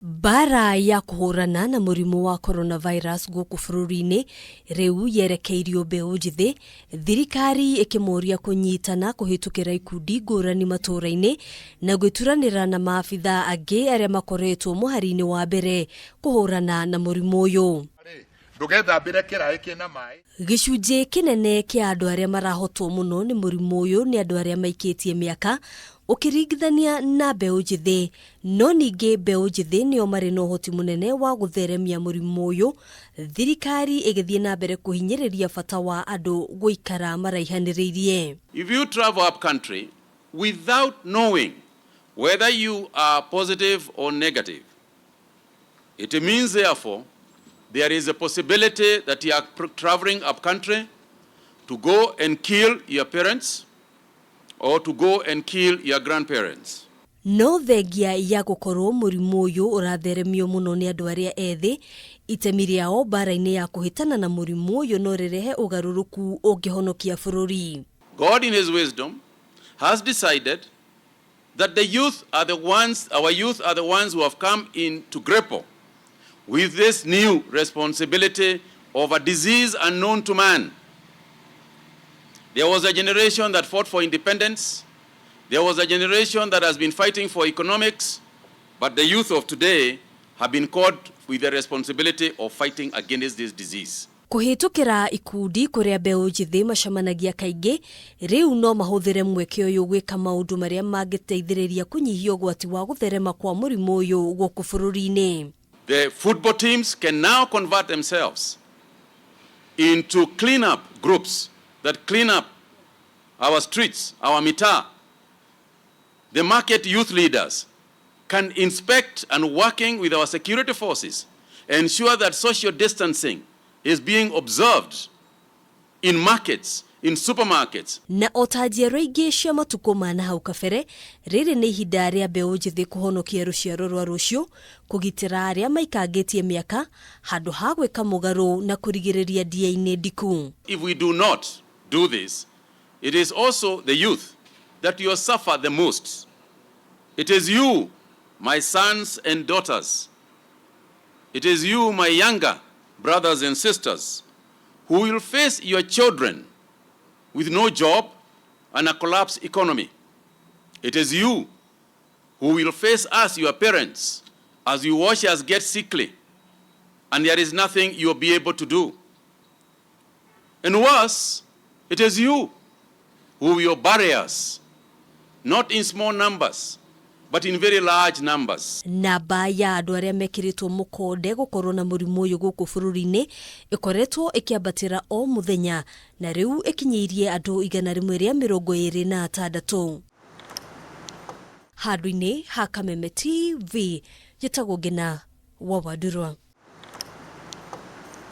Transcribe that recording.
Bara ya kuhurana na murimu wa coronavirus guku bururi-ini riu yerekeirio mbeu njithi, thirikari ikimoria kunyitana kuhitukira ikundi ngurani matuura-ini na guituranira na maabitha angi aria makoretwo muhari-ini wa mbere kuhurana na murimu uyu. Gicunji kinene kia andu aria marahotwo muno ni murimu uyu ni andu aria maikitie miaka ukiringithania na mbeu njithi, no ningi mbeu njithi nio mari na uhoti munene wa gutheremia murimu uyu. Thirikari igithie na mbere kuhinyiriria bata wa andu guikara maraihaniriirie. If you travel up country without knowing whether you are positive or negative, it means therefore there is a possibility that you are traveling up country to go and kill your parents or to go and kill your grandparents. No thengia ya gukorwo murimu uyu uratheremio muno ni andu aria ethi, itemi riao bara-ini ya kuhitana na murimu uyu no rirehe ugaruruku ungihonokia bururi. God in his wisdom has decided that the youth are the ones, our youth are the ones who have come in to grapple with this new responsibility of a disease unknown to man. There was a generation that fought for independence. There was a generation that has been fighting for economics. But the youth of today have been caught with the responsibility of fighting against this disease. Kuhitukira ikundi kuria mbeu njithi macamanagia kaingi, riu no mahuthire mweke uyu gwika maundu maria mangiteithiriria kunyihia ugwati wa gutherema kwa murimu uyu guku bururi-ini. The football teams can now convert themselves into clean-up groups that clean up our streets, our mitaa. The market youth leaders can inspect and working with our security forces ensure that social distancing is being observed in markets, in supermarkets. Na otajia reingi cia matuko mana hau kabere, riri ni ihinda ria mbeu njithi kuhonokia ruciaro rwa rucio, kugitira aria maikangitie miaka, handu ha gwika mugaru na kurigiriria ndia-ini ndiku. If we do not do this, it is also the youth that you suffer the most. It is you, my sons and daughters. It is you, my younger brothers and sisters, who will face your children with no job and a collapsed economy. It is you who will face us, your parents, as you watch us get sickly, and there is nothing you will be able to do. And worse, it is you who will bury us, not in small numbers, but in very large numbers. Namba ya andu aria mekiritwo mukonde gukorwo na murimu uyu guku bururi-ini ikoretwo ikiambatira o muthenya, na riu ikinyiirie andu 126. Handu-ini ha Kameme TV, gitagwo Ngina wa Wadurwa.